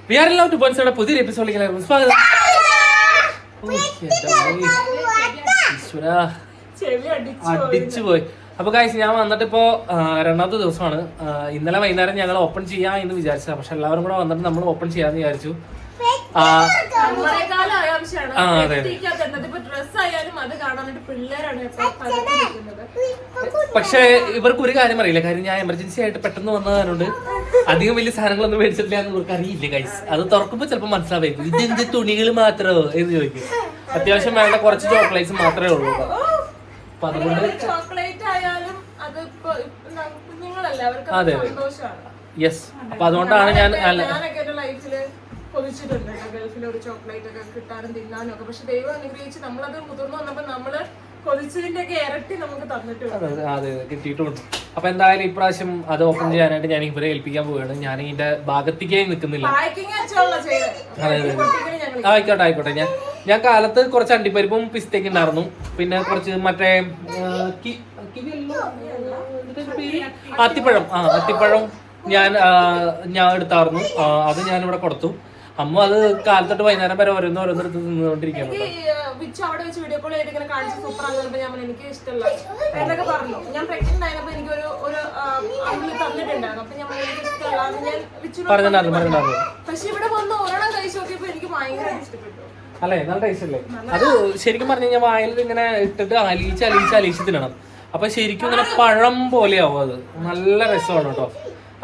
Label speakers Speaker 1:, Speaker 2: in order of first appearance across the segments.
Speaker 1: We are allowed to point പുതിയൊരു എപ്പിസോഡിലേക്ക് സ്വാഗതം. അടിച്ചു പോയി. അപ്പൊ ഗൈസ് ഞാൻ വന്നിട്ട് ഇപ്പോ രണ്ടാമത്തെ ദിവസമാണ്. ഇന്നലെ വൈകുന്നേരം ഞങ്ങൾ ഓപ്പൺ ചെയ്യാം എന്ന് വിചാരിച്ചത്. പക്ഷെ എല്ലാവരും കൂടെ വന്നിട്ട് നമ്മൾ ഓപ്പൺ ചെയ്യാന്ന് വിചാരിച്ചു. പക്ഷെ ഇവർക്ക് ഒരു കാര്യം അറിയില്ല. കാര്യം ഞാൻ എമർജൻസി ആയിട്ട് പെട്ടെന്ന് വന്നതുകൊണ്ട് അധികം വലിയ സാധനങ്ങളൊന്നും മേടിച്ചിട്ടില്ല എന്ന് ഇവർക്ക് അറിയില്ല ഗൈസ്. അത് തുറക്കുമ്പോ ചിലപ്പോൾ മനസ്സിലാവും ഇതെന്ത് തുണികൾ മാത്രമോ എന്ന് ചോദിക്കും. അത്യാവശ്യം വേണ്ട കുറച്ച് ചോക്ലേറ്റ്സ് മാത്രമേ ഉള്ളൂ. അപ്പൊ അതുകൊണ്ട് അതെ യെസ്. അപ്പൊ അതുകൊണ്ടാണ് ഞാൻ
Speaker 2: കൊതിച്ചിട്ടുണ്ട് ഗൾഫിൽ ഒരു ചോക്ലേറ്റ് ഒക്കെ കിട്ടാനും തിന്നാനും ഒക്കെ. പക്ഷെ ദൈവം അനുഗ്രഹിച്ച് നമ്മളത് മുതിർന്നു വന്നപ്പോ നമ്മള് കൊതിച്ചതിന്റെ ഒക്കെ ഇരട്ടി നമുക്ക് തന്നിട്ടുണ്ട്.
Speaker 1: അതെ കിട്ടിയിട്ടുണ്ട്. അപ്പൊ എന്തായാലും ഇപ്രാവശ്യം അത് ഓപ്പൺ ചെയ്യാനായിട്ട് ഞാൻ ഇവരെ ഏൽപ്പിക്കാൻ പോവുകയാണ്. ഞാൻ ഇതിന്റെ ഭാഗത്തേക്കേ നിൽക്കുന്നില്ല. ആയിക്കോട്ടെ. ഞാൻ കാലത്ത് കുറച്ച് അണ്ടിപ്പരിപ്പും പിസ്തയൊക്കെ ഉണ്ടായിരുന്നു. പിന്നെ കുറച്ച് മറ്റേ അത്തിപ്പഴം ഞാൻ എടുത്തായിരുന്നു. അത് ഞാനിവിടെ കൊടുത്തു. അമ്മ അത് കാലത്തൊട്ട് വൈകുന്നേരം വരെ ഓരോന്നെടുത്ത് നിന്നുകൊണ്ടിരിക്കുകയാണ്.
Speaker 2: എനിക്ക് ഇഷ്ടമല്ല എന്നൊക്കെ പറഞ്ഞു. ഞാൻ പ്രഗ്നന്റ് ആയപ്പോ എനിക്ക് ഒരു തന്നിട്ടുണ്ടായിരുന്നു. അപ്പൊ ഞാൻ
Speaker 1: പറഞ്ഞിട്ടുണ്ടായിരുന്നു.
Speaker 2: പക്ഷെ ഇവിടെ വന്ന് ഒരെണ്ണം കഴിച്ചു നോക്കിയപ്പോ എനിക്ക് ഭയങ്കര ഇഷ്ടപ്പെട്ടു.
Speaker 1: അല്ലേ, നല്ല ടേസ്റ്റ് അല്ലേ? അത് ശരിക്കും പറഞ്ഞു കഴിഞ്ഞാൽ വായിൽ ഇങ്ങനെ ഇട്ടിട്ട് അലിയിച്ച് തിന്നണം. അപ്പൊ ശരിക്കും ഇങ്ങനെ പഴം പോലെയാവും. അത് നല്ല രസമാണ് കേട്ടോ.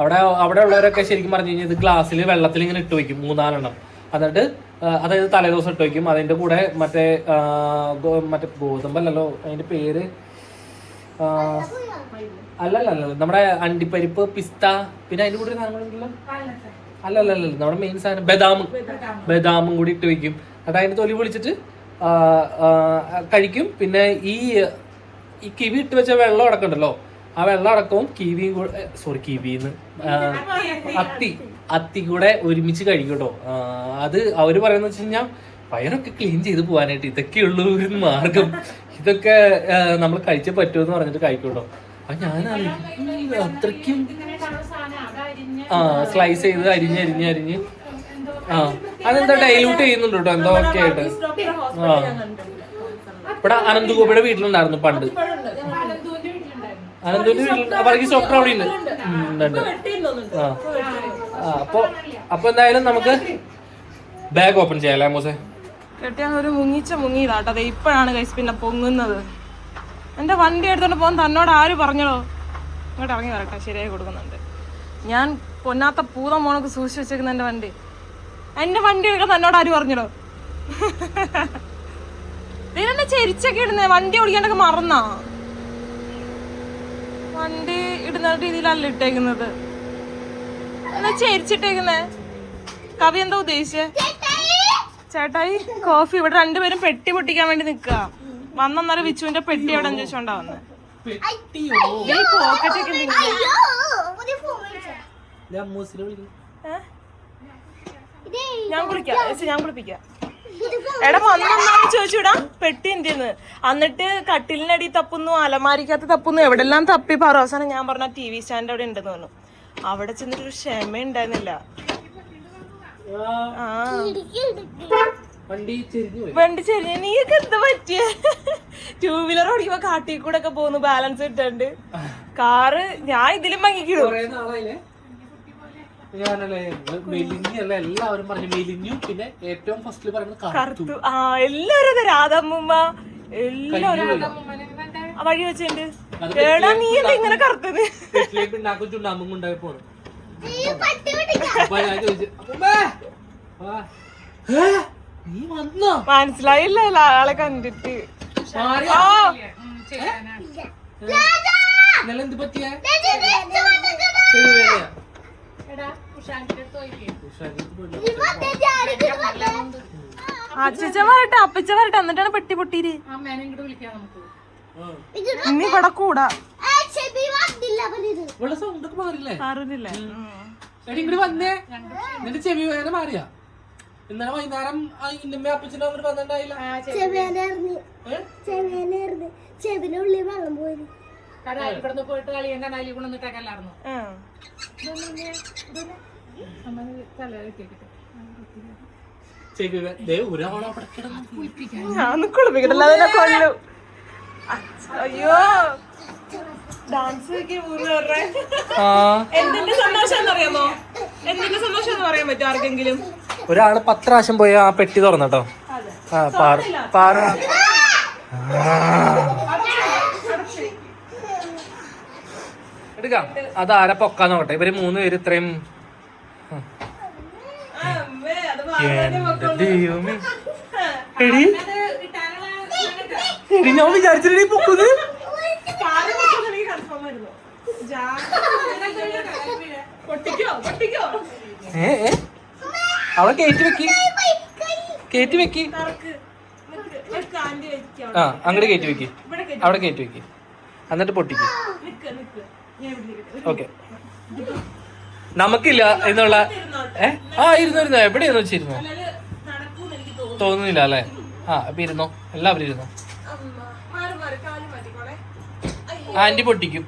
Speaker 1: അവിടെ ഉള്ളവരൊക്കെ ശരിക്കും പറഞ്ഞു കഴിഞ്ഞാൽ ഇത് ഗ്ലാസ്സിൽ വെള്ളത്തിൽ ഇങ്ങനെ ഇട്ട് വയ്ക്കും 3-4 എന്നിട്ട് അതായത് തലേദിവസം ഇട്ട് വയ്ക്കും. അതിന്റെ കൂടെ മറ്റേ ഗോതമ്പല്ലോ അതിന്റെ പേര് അല്ലല്ല നമ്മുടെ അണ്ടിപ്പരിപ്പ് പിസ്ത പിന്നെ അതിന്റെ കൂടെ സാധനങ്ങളുണ്ടല്ലോ. അല്ലല്ല നമ്മുടെ മെയിൻ സാധനം ബദാമും കൂടി ഇട്ട് വയ്ക്കും. എന്നിട്ട് അതിന്റെ തൊലി പൊളിച്ചിട്ട് കഴിക്കും. പിന്നെ ഈ കിവി ഇട്ട് വെച്ച വെള്ളം അടക്കമുണ്ടല്ലോ, ആ വെള്ളം അടക്കവും കിവിന്ന് അത്തി കൂടെ ഒരുമിച്ച് കഴിക്കും കേട്ടോ. അത് അവര് പറയുന്ന വെച്ച് കഴിഞ്ഞാൽ വയറൊക്കെ ക്ലീൻ ചെയ്ത് പോകാനായിട്ട് ഇതൊക്കെയുള്ളൂ ഒരു മാർഗം. ഇതൊക്കെ നമ്മൾ കഴിച്ചേ പറ്റുമെന്ന് പറഞ്ഞിട്ട് കഴിക്കും കേട്ടോ. അപ്പൊ ഞാൻ അത്രയ്ക്കും സ്ലൈസ് ചെയ്ത് അരിഞ്ഞ് അതെന്താ ഡൈലൂട്ട് ചെയ്യുന്നുണ്ട് കേട്ടോ എന്തോ ഒക്കെ ആയിട്ട്. ഇവിടെ അനന്തുഗോപിയുടെ വീട്ടിലുണ്ടായിരുന്നു പണ്ട്. അനന്തുവിന്റെ വീട്ടിൽ അവർക്ക് ഡോക്ടർ അവിടെ ഉണ്ട്. അപ്പൊ എന്തായാലും നമുക്ക് ബാഗ് ഓപ്പൺ ചെയ്യാല്ലേ മോസെ?
Speaker 2: കെട്ടിയാൽ ഒരു മുങ്ങിയതാട്ടോ. അതെ ഇപ്പോഴാണ് കൈസ് പിന്നെ പൊങ്ങുന്നത്. എന്റെ വണ്ടി എടുത്തോണ്ട് പോകാൻ തന്നോട് ആര് പറഞ്ഞോ? ഇങ്ങോട്ട് ഇറങ്ങി വരട്ടെ, ശരിയായി കൊടുക്കുന്നുണ്ട്. ഞാൻ പൊന്നാത്ത പൂതം മോണൊക്കെ സൂക്ഷിച്ചു വെച്ചേക്കുന്ന എന്റെ വണ്ടി എടുക്കാൻ തന്നോട് ആര് പറഞ്ഞോ? ഇതിനെ ചെരിച്ചൊക്കെ ഇടുന്നേ. വണ്ടി ഓടിക്കാണ്ടൊക്കെ മറന്നാ? വണ്ടി ഇടുന്ന രീതിയിലല്ല ഇട്ടേക്കുന്നത്. എന്നാ ചേരിച്ചിട്ടേക്കുന്നേ. കവി എന്താ ഉദ്ദേശിച്ചേ? ചേട്ടായി കോഫി. ഇവിടെ രണ്ടുപേരും പെട്ടി പൊട്ടിക്കാൻ വേണ്ടി നിക്കുക. വന്നന്നേരം വിച്ചുവിന്റെ പെട്ടി എവിടെ ചോദിച്ചോണ്ടാ വന്നേ. പോക്കറ്റൊക്കെ ഞാൻ കുളിപ്പിക്കാം. എടാ വന്നൊന്നാന്ന് ചോദിച്ചുവിടാ പെട്ടി എന്തിന്ന്. എന്നിട്ട് കട്ടിലിനടി തപ്പുന്നു, അലമാരിക്കകത്ത് തപ്പുന്നു, എവിടെല്ലാം തപ്പി പറ. അവസാനം ഞാൻ പറഞ്ഞ TV സ്റ്റാൻഡ് അവിടെ ഉണ്ടെന്ന് പറഞ്ഞു. അവിടെ ചെന്നിട്ടൊരു ക്ഷമ ഉണ്ടായിരുന്നില്ല. വണ്ടി ചെരിഞ്ഞ. നീയൊക്കെ എന്താ പറ്റിയ? 2 വീലർ ഓടിക്കുമ്പോ കാട്ടിൽ കൂടെ ഒക്കെ പോകുന്നു ബാലൻസ് ഇട്ടുണ്ട്. കാറ് ഞാൻ ഇതിലും ഭംഗിക്കിടും.
Speaker 1: എല്ലാവരും പറഞ്ഞു മെലിഞ്ഞു. പിന്നെ ഏറ്റവും ഫസ്റ്റില് പറയുന്നത്
Speaker 2: കറുത്തു. എല്ലാരും അതെ. രാധമ്മ എല്ലാരും വഴി വെച്ചിട്ടുണ്ട്. ഏടാ നീ എന്താ ഇങ്ങനെ കറുത്തത്?
Speaker 1: ചുണ്ടാമ്പും കൊണ്ടായപ്പോ
Speaker 2: മനസ്സിലായില്ല ആളെ കണ്ടിട്ട്.
Speaker 1: എന്ത് പറ്റിയ
Speaker 2: അച്ഛച്ച വരട്ടെ അപ്പച്ച വരട്ടെ എന്നിട്ടാണ് പെട്ടി പൊട്ടീര്. ഇനി ഇവിടെ കൂടാ
Speaker 1: വന്നേ. നിന്റെ ചെവി വേദന മാറിയാ? ഇന്നലെ വൈകുന്നേരം അപ്പച്ചനും അങ്ങോട്ട് വന്നിട്ടുണ്ടായില്ല.
Speaker 3: ചെവിനുള്ളിൽ വെള്ളം പോയി.
Speaker 4: ഇവിടുന്ന് പോയിട്ട് കളിയാൻ കനാലി കൊണ്ടുവന്നിട്ടേക്കല്ലായിരുന്നു.
Speaker 2: ഞാൻ കുളിപ്പിക്കട്ടല്ല അതിനെ കൊല്ലും. അയ്യോ ഡാൻസ് എന്തിന്റെ സന്തോഷം എന്നറിയാമോ? എന്തിന്റെ സന്തോഷം എന്ന് പറയാൻ പറ്റും ആർക്കെങ്കിലും?
Speaker 1: ഒരാള് 10 പ്രാവശ്യം പോയി ആ പെട്ടി തുറന്നട്ടോ. എടുക്കാം. അതാരെ പൊക്കാൻ നോക്കട്ടെ. ഇവര് 3 പേര് ഇത്രയും. എടി ഞാൻ വിചാരിച്ചിട്ട് പൊക്കുന്നത്. അവിടെ കയറ്റി വെക്കി. ആ അങ്ങോട്ട് കയറ്റി വെക്കി. അവിടെ കയറ്റി വെക്കി. എന്നിട്ട് പൊട്ടിക്ക്. ഓക്കെ. നമുക്കില്ല എന്നുള്ള ഇരുന്നോ. എവിടെയാന്ന് വെച്ചിരുന്നോ? തോന്നുന്നില്ല അല്ലേ? അപ്പൊ ഇരുന്നോ. എല്ലാവരും ഇരുന്നോ. ആന്റി പൊട്ടിക്കും.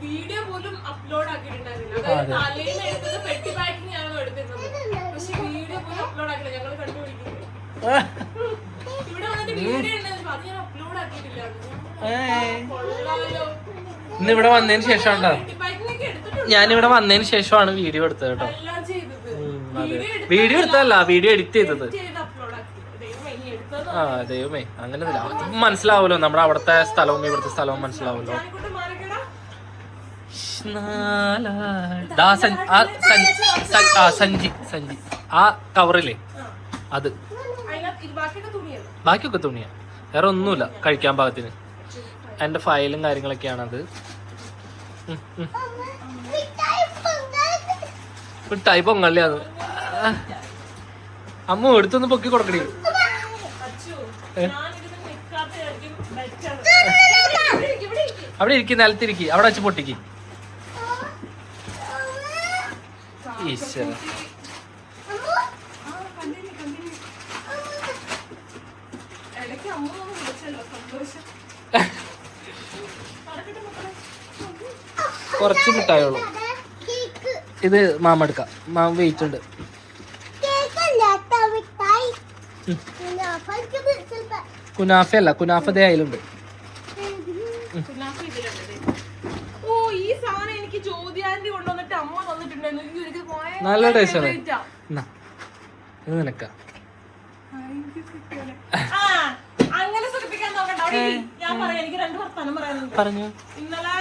Speaker 2: വീഡിയോ പോലും അപ്ലോഡ് ആക്കിയിട്ടുണ്ടായിരുന്നില്ല. തലേന്ന് എടുത്തത് പെട്ടി പാക്കിംഗ് ആണോ എടുത്തിരുന്നത്? പക്ഷെ വീഡിയോ പോലും അപ്ലോഡ് ആക്കില്ല. ഞങ്ങൾ കണ്ടുപിടിക്കുന്നത് ഇവിടെ വന്നിട്ട് വീഡിയോ ഉണ്ടെന്ന് അത് ഞാൻ അപ്ലോഡ് ആക്കിയിട്ടില്ല.
Speaker 1: ഇന്നിവിടെ വന്നതിന് ശേഷം ഞാനിവിടെ വന്നതിന് ശേഷമാണ് വീഡിയോ എടുത്തത് കേട്ടോ. വീഡിയോ എടുത്തതല്ല, വീഡിയോ എഡിറ്റ് ചെയ്തത്. ദൈവമേ അങ്ങനെ മനസ്സിലാവുമല്ലോ. നമ്മുടെ അവിടുത്തെ സ്ഥലവും ഇവിടുത്തെ സ്ഥലവും മനസ്സിലാവുമല്ലോ. സഞ്ചി ആ കവറില്ലേ അത്. ബാക്കിയൊക്കെ തുണിയാ, വേറെ ഒന്നുമില്ല കഴിക്കാൻ പാകത്തിന്. എന്റെ ഫയലും കാര്യങ്ങളൊക്കെയാണത്. മിഠായി പൊങ്ങല്ലേ അത്. അമ്മ എടുത്തൊന്ന് പൊക്കി കൊടുക്കണേ. അവിടെ ഇരിക്കും, നിലത്തിരിക്കും. അവിടെ വെച്ച് പൊട്ടിക്ക്. ഈശ്വര. കുറച്ച് മിഠായുള്ളൂ. ഇത് മാമ എടുക്കാം. മാമ വെയിറ്റ് ഉണ്ട്. കുനാഫ അല്ല, കുനാഫ ദേ അതിലുണ്ട്. നല്ല ടേസ്റ്റ് ആണ്. ഇത് നിനക്ക പറഞ്ഞു.
Speaker 2: ഇന്നലെ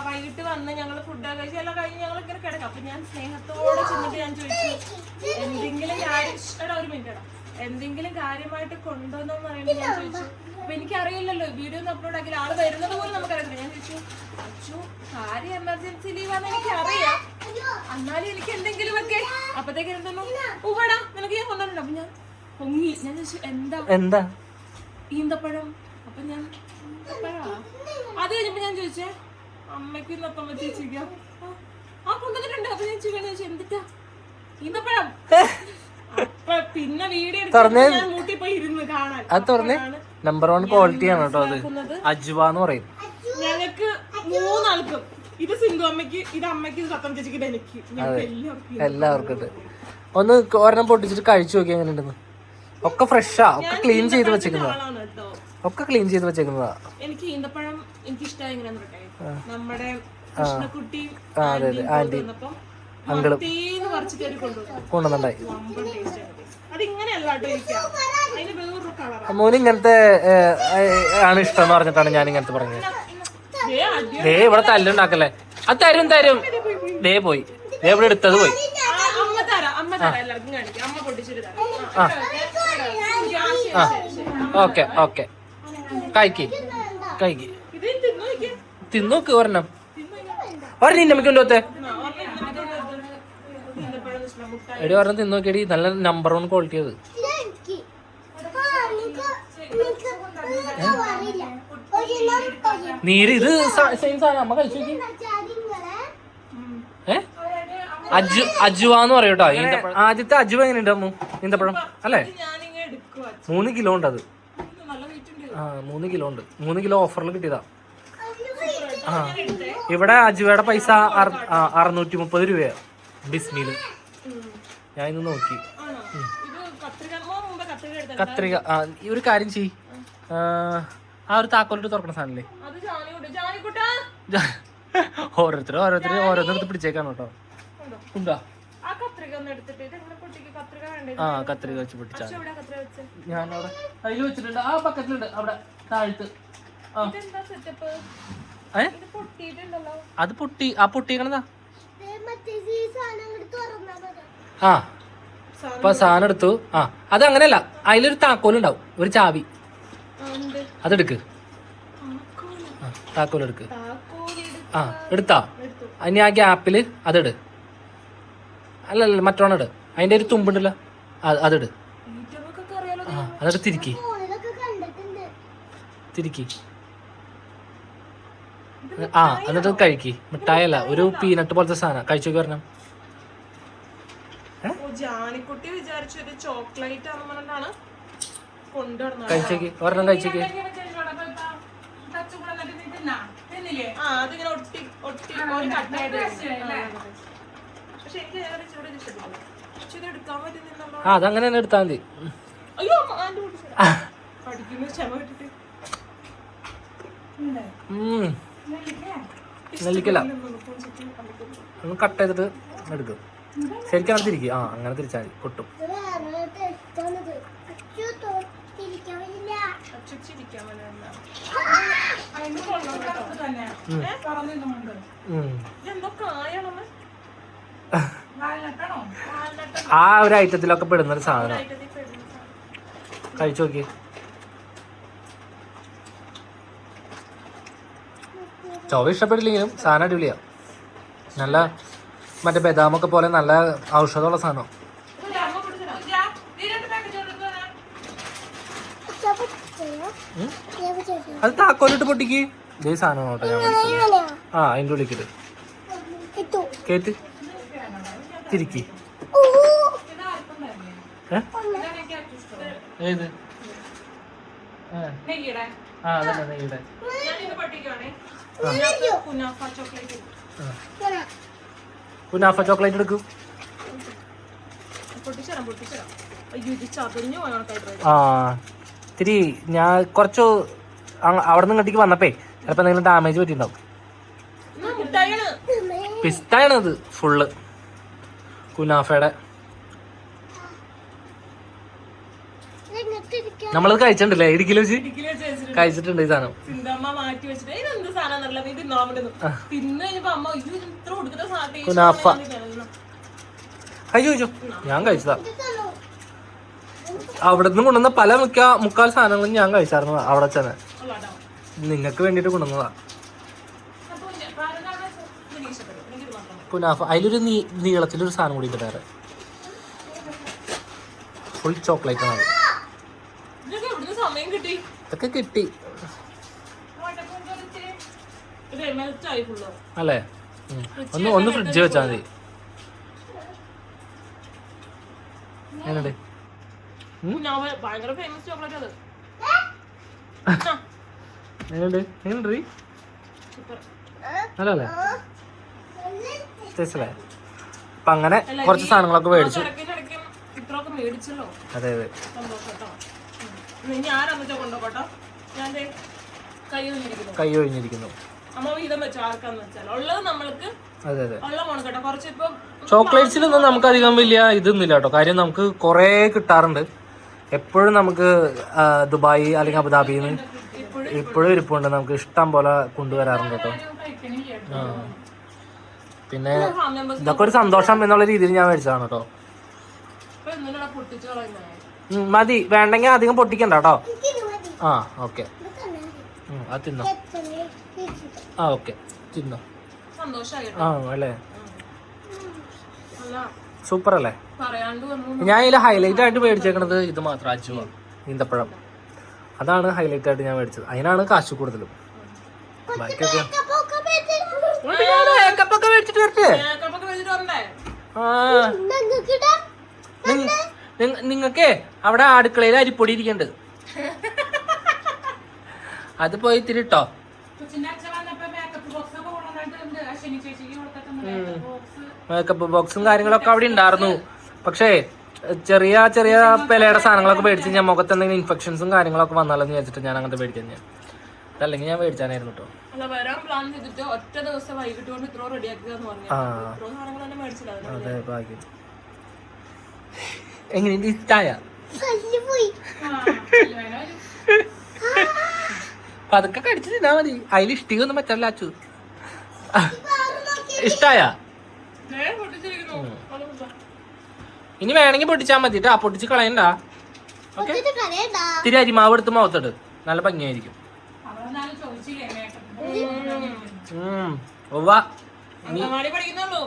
Speaker 2: വൈകിട്ട് വന്ന് ഞങ്ങള് ഫുഡ് കഴിച്ച് എല്ലാം കഴിഞ്ഞ് ഞങ്ങൾ ഇങ്ങനെ കിടക്കാം. അപ്പൊ ഞാൻ സ്നേഹത്തോടെ ചെന്നിട്ട് ഞാൻ ചോദിച്ചു, എന്തെങ്കിലും കാര്യമായിട്ട് കൊണ്ടുവന്നോ എന്ന് പറയുമ്പോൾ ഞാൻ ചോദിച്ചു. അപ്പൊ എനിക്കറിയില്ലല്ലോ, വീഡിയോ ഒന്നും അപ്ലോഡ് ആക്കില്ല. ആള് വരുന്നത് പോലും നമുക്കറിയില്ല. ഞാൻ ചോദിച്ചു, അച്ഛോ കാര്യം എമർജൻസി ലീവാന്ന് എനിക്ക് അറിയാം, എന്നാലും എനിക്ക് എന്തെങ്കിലും ഒക്കെ. അപ്പത്തേക്ക് എന്തോ ഊടാ നിനക്ക് ഞാൻ കൊണ്ടുവന്നില്ല. അപ്പൊ ഞാൻ പൊങ്ങി. ഞാൻ ചോദിച്ചു എന്താ ഈന്തപ്പഴം. അപ്പൊ ഞാൻ അത് കഴിഞ്ഞപ്പോ ഞാൻ ചോദിച്ചേ അമ്മയ്ക്ക് നത്തമ്മ ചേച്ചിക്കാം കൊണ്ടുവന്നിട്ടുണ്ട്. അപ്പൊ ഞാൻ ചോദിച്ചു എന്തിട്ടാ ഈന്തപ്പഴം. അപ്പൊ പിന്നെ വീഡിയോ എടുത്ത് മൂട്ടി പോയി ഇരുന്ന് കാണാൻ.
Speaker 1: അത് തുറന്നേ. നമ്പർ 1 ക്വാളിറ്റി ആണ് കേട്ടോ അത്. അജ്വ എന്ന് പറയും.
Speaker 2: ഞങ്ങൾക്ക് 3 ആൾക്കും. ഇത് സിന്ധു അമ്മയ്ക്ക്, ഇത് അമ്മയ്ക്ക്, ഇത് സത്തം ചേച്ചിക്ക്, ഇത് എനിക്ക്.
Speaker 1: എല്ലാവർക്കും ഉണ്ട്. ഒന്ന് ഒരെണ്ണം പൊട്ടിച്ചിട്ട് കഴിച്ചു നോക്കി എങ്ങനെ ഉണ്ടെന്ന്. ഒക്കെ ഫ്രഷാ, ഒക്കെ ക്ലീൻ ചെയ്ത് വെച്ചേക്കുന്നതാ. ഒക്കെ ക്ലീൻ ചെയ്ത് വെച്ചേക്കുന്നതാ.
Speaker 2: എനിക്ക് ഈന്തപ്പഴം എനിക്ക് ഇഷ്ടമായി. എങ്ങനെയാന്ന് പറയട്ടെ, നമ്മുടെ കൃഷ്ണക്കുട്ടി
Speaker 1: ആന്റി അങ്കിളും കൊണ്ടുവന്നുണ്ടായി. മോന് ഇങ്ങനത്തെ ആണ് ഇഷ്ടം എന്ന് പറഞ്ഞിട്ടാണ് ഞാൻ ഇങ്ങനത്തെ പറഞ്ഞത്. ദേ ഇവിടെ തല്ലുണ്ടാക്കല്ലേ. അത് തരും ദേ പോയി. ദേ ഇവിടെ എടുത്തത് പോയി. ഓക്കെ ഓക്കെ കഴിക്ക് തിന്നോക്ക്. ഒരെണ്ണം അമ്മയ്ക്കൊണ്ടോത്തെ എടി ഒരെണ്ണം തിന്നോക്കെടി. നല്ല നമ്പർ 1 ക്വാളിറ്റി അത്. നീര് ഇത് സെയിം സാധനം. അമ്മ കഴിച്ചു നോക്കി. അജുവാന്ന് പറയും കേട്ടോ ഈന്തപ്പഴം. ആദ്യത്തെ അജുവ എങ്ങനെയുണ്ട് അമ്മു? ഈന്തപ്പഴം അല്ലേ? 3 കിലോ ഉണ്ട് അത്. 3 കിലോ ഉണ്ട്. 3 കിലോ ഓഫറിൽ കിട്ടിയതാ. ഇവിടെ അജുവയുടെ പൈസ 630 രൂപയാണ് ബിസ്മിയില്. ഞാൻ ഇന്ന് നോക്കി. കത്രിക ഈ ഒരു കാര്യം ചെയ്, ആ ഒരു താക്കോലിട്ട് തുറക്കണ സാധനല്ലേ, ഓരോരുത്തരെടുത്ത് പിടിച്ചേക്കാണ് കേട്ടോ. ഉണ്ടോ? ആ കത്രിക വെച്ച് പൊട്ടിച്ചാ ഞാനവിടെ അതിൽ വെച്ചിട്ടുണ്ട്. ആ ബക്കറ്റിലുണ്ട് അവിടെ താഴത്ത്. അത് പൊട്ടി. ആ പൊട്ടിക്കണതാ. ആ അപ്പൊ സാധനം എടുത്തു. ആ അത് അങ്ങനെയല്ല, അതിലൊരു താക്കോലുണ്ടാവും, ഒരു ചാവി. അതെടുക്ക്. താക്കോലെടുക്ക്. ആ എടുത്താ. ഇനി ആ ഗ്യാപ്പില് അതെട്. അല്ലല്ല മറ്റോണെട്. അതിന്റെ ഒരു തുമ്പുണ്ടല്ലോ, അതെട്. ആ അതെടുത്ത് തിരിക്കി. ആ എന്നിട്ട് കഴിക്ക്. മിഠായല്ല, ഒരു പീനട്ട് പോലത്തെ സാധനം. കഴിച്ചോക്കി പറഞ്ഞ
Speaker 2: ജാനിക്കുട്ടി വിചാരിച്ചൊരു ചോക്ലേറ്റ് ആണെന്നാണ് കൊണ്ടുവരുന്നത്.
Speaker 1: കഴിച്ചേക്ക്, ഒരെണ്ണം കഴിച്ചേക്ക്.
Speaker 2: ആ അതിങ്ങനെ ഒട്ടി ഒട്ടി ഒരു കട്ടായിട്ട്. പക്ഷെ എനിക്ക് ഇഷ്ടപ്പെട്ടു. പക്ഷെ ഇത് എടുക്കാൻ പറ്റുന്നില്ലല്ലോ.
Speaker 1: ആ അതങ്ങനെ തന്നെ എടുത്താൽ മതി.
Speaker 2: അയ്യോ പഠിക്കുന്ന ക്ഷമ കിട്ടിട്ട്
Speaker 1: നെല്ലിക്കല്ല, ഒന്ന് കട്ട് ചെയ്തിട്ട് എടുക്കും. ശരിക്കും അങ്ങനെ തിരിക്കും. ആ അങ്ങനെ തിരിച്ചാൽ മതി, പൊട്ടും. ആ ഒരു ഐറ്റത്തിലൊക്കെ പെടുന്ന ഒരു സാധനം. കഴിച്ചു നോക്കി. ചൊവ്വ ഇഷ്ടപ്പെട്ടില്ലെങ്കിലും സാധനം അടിപൊളിയാ. നല്ല മറ്റേ ബദാമൊക്കെ പോലെ നല്ല ഔഷധമുള്ള സാധനം. അത് താക്കോലിട്ട് പൊട്ടിക്ക്. ഇതേ സാധനം നോട്ടെ ഞാൻ വിളിച്ചത്. ആ അതിൻ്റെ ഉള്ളിക്കിട്ട് കേട്ട് തിരിക്കി. ഏത്? ആ അതന്നെ നെയ്യുടെ. കുനാഫ ചോക്ലേറ്റ് എടുക്കും. ആ ഇത്തിരി ഞാൻ കുറച്ച് അവിടെ നിന്ന് ഇങ്ങോട്ടേക്ക് വന്നപ്പേ ചിലപ്പോൾ എന്തെങ്കിലും ഡാമേജ് പറ്റിയിട്ടുണ്ടാവും. പിസ്തായാണത് ഫുള്ള് കുനാഫയുടെ. നമ്മളത് കഴിച്ചിട്ടുണ്ടല്ലേ, ഇടുക്കിയിൽ വെച്ച് കഴിച്ചിട്ടുണ്ട് ഈ സാധനം. കുനാഫ കഴിച്ചു. ഞാൻ കഴിച്ചതാ. അവിടെ നിന്ന് കൊണ്ടുവന്ന പല മുക്കാൽ സാധനങ്ങളും ഞാൻ കഴിച്ചായിരുന്നു അവിടെ തന്നെ. നിങ്ങൾക്ക് വേണ്ടിട്ട് കൊണ്ടുവന്നതാ കുനാഫ. അതിലൊരു നീളത്തിലൊരു സാധനം കൂടി വേറെ ഫുൾ ചോക്ലേറ്റ് ആണ്. ഇതൊക്കെ കിട്ടി അല്ലേ? ഒന്ന് ഫ്രിഡ്ജ് വെച്ചാൽ മതി. എങ്ങനെയുണ്ട്? എങ്ങനെയുണ്ട്? നല്ലല്ലേ? ടേസ്റ്റല്ലേ? അപ്പൊ അങ്ങനെ കുറച്ച് സാധനങ്ങളൊക്കെ മേടിച്ചു. അതെ അതെ. കൈ ഒഴിഞ്ഞിരിക്കുന്നു. അതെ അതെ. ചോക്ലേറ്റ്സിലൊന്നും നമുക്ക് അധികം വലിയ ഇതൊന്നുമില്ല കേട്ടോ. കാര്യം നമുക്ക് കുറേ കിട്ടാറുണ്ട് എപ്പോഴും. നമുക്ക് ദുബായ് അല്ലെങ്കിൽ അബുദാബിയിൽ നിന്ന് ഇപ്പോഴും ഇരിപ്പുണ്ട്. നമുക്ക് ഇഷ്ടം പോലെ കൊണ്ടുവരാറുണ്ട് കേട്ടോ. ആ പിന്നെ ഇതൊക്കെ ഒരു സന്തോഷം എന്നുള്ള രീതിയിൽ ഞാൻ മേടിച്ചതാണ് കേട്ടോ. മതി, വേണ്ടെങ്കിൽ അധികം പൊട്ടിക്കണ്ട കേട്ടോ. ആ ഓക്കെ, അത് തിന്നോ. ആ ഓക്കെ തിന്നോ. ആ അല്ലേ, സൂപ്പർ അല്ലേ? ഞാൻ ഇതിൽ ഹൈലൈറ്റ് ആയിട്ട് മേടിച്ചേക്കണത് ഇത് മാത്രം, അജുവ ഈന്തപ്പഴം. അതാണ് ഹൈലൈറ്റ് ആയിട്ട് ഞാൻ മേടിച്ചത്. അതിനാണ് കാശ് കൂടുതലും. ബാക്കിയൊക്കെ മേടിച്ചിട്ട് വരട്ടെ. നിങ്ങക്കേ അവിടെ അടുക്കളയിൽ അരിപ്പൊടി ഇരിക്കണ്ട്, അത് പോയി തിരിട്ടോ.
Speaker 4: അശ്വിനി ചേച്ചിക്ക് കൊടുത്തിട്ടുണ്ട് ബോക്സ്.
Speaker 1: മേക്കപ്പ് ബോക്സും കാര്യങ്ങളൊക്കെ അവിടെ ഉണ്ടായിരുന്നു. പക്ഷേ ചെറിയ ചെറിയ വിലയുടെ സാധനങ്ങളൊക്കെ മേടിച്ച് ഞാൻ മുഖത്ത് എന്തെങ്കിലും ഇൻഫെക്ഷൻസും കാര്യങ്ങളൊക്കെ വന്നാലെന്ന് വിചാരിച്ചിട്ട് ഞാൻ അങ്ങനത്തെ മേടിക്കാൻ ഞാൻ. അതല്ലെങ്കിൽ ഞാൻ മേടിച്ചാനായിരുന്നു കേട്ടോ.
Speaker 2: അല്ല വരാൻ പ്ലാൻ ചെയ്തിട്ട് ഒറ്റ ദിവസം വൈകിട്ട് കൊണ്ട് ഇത്ര റെഡിയാക്കുകയെന്ന് പറഞ്ഞു. ഇത്ര സാധനങ്ങൾ തന്നെ മേടിച്ചില്ല.
Speaker 1: അതെ ഭാഗ്യം. എങ്ങനെയുണ്ട് ഇഷ്ടായ? പതുക്കെ കടിച്ചു തിന്നാ മതി. അതിൽ ഇഷ്ടികൊന്നും പറ്റല്ല അച്ചു. ഇഷ്ടായ? ഇനി വേണമെങ്കിൽ പൊട്ടിച്ചാൽ മതി കേട്ടോ. പൊട്ടിച്ച് കളയണ്ട. ഓക്കെ. ഇത്തിരി അരിമാവ് എടുത്ത് മുഖത്തിട്ട് നല്ല ഭംഗിയായിരിക്കും.
Speaker 4: അവരെന്നാലും ചോദിച്ചില്ലേ
Speaker 2: അംഗൻവാടി പഠിക്കുന്നുള്ളൂ.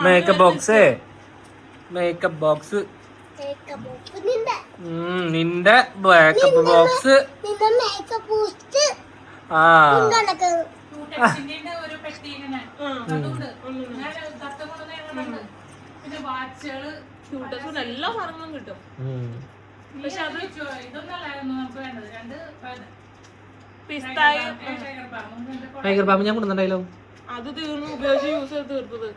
Speaker 1: മേക്കപ്പ് ബോക്സ് മേക്കപ്പ് ബോക്സ്
Speaker 3: നിന്റെ
Speaker 1: നിന്റെ മേക്കപ്പ് ബോക്സ്. ആ
Speaker 4: ടച്ചിന്റെ ഒരു പെട്ടി ഇങ്ങനെ അതുണ്ട്. ഞാൻ തത്ത കൊണ്ടുവന്നുണ്ട്. പിന്നെ വാച്ചുകള്
Speaker 2: എല്ലാ സാധനങ്ങളും കിട്ടും.
Speaker 4: പക്ഷെ അത് ഇതൊന്നും അല്ലായിരുന്നു നമുക്ക് വേണ്ടത്. 2
Speaker 2: പിസ്തായി
Speaker 1: ടൈഗർ ബാം ഞാൻ കൊടുക്കുന്നുണ്ടായാലോ?
Speaker 2: അത് തീർന്നു. ഉപയോഗിച്ച് യൂസ് ചെയ്ത് തീർത്തത്.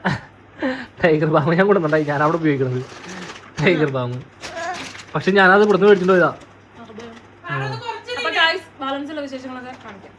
Speaker 1: ടൈഗർ ബാം ഞാൻ കൊടുക്കുന്നുണ്ടായി. ഞാൻ അവിടെ ഉപയോഗിക്കണത് ടൈഗർ ബാം. പക്ഷെ ഞാനത് ഇവിടുന്ന് മേടിച്ചിട്ട് പോയതാ.
Speaker 2: അപ്പൊ ഗൈസ് ബാലൻസുള്ള വിശേഷങ്ങളൊക്കെ കാണിക്കാം.